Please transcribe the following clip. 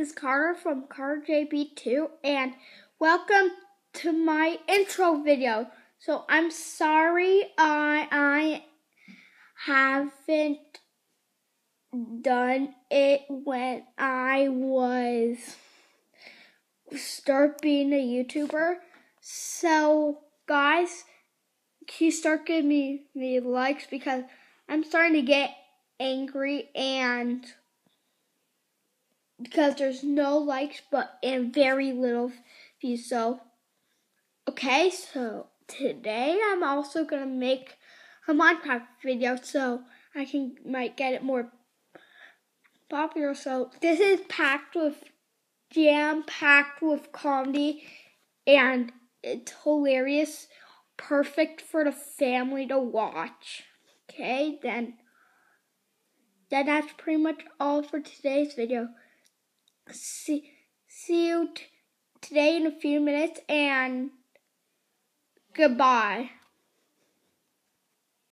is Carter from CarterJB2, and welcome to my intro video. So I'm sorry I haven't done it when I was start being a YouTuber. So guys, can you start giving me likes, because I'm starting to get angry and because there's no likes and very little views. So okay, so today I'm also gonna make a Minecraft video so I might get it more popular. So this is jam-packed with comedy, and it's hilarious, perfect for the family to watch. Okay, then that's pretty much all for today's video. See you today in a few minutes, and goodbye.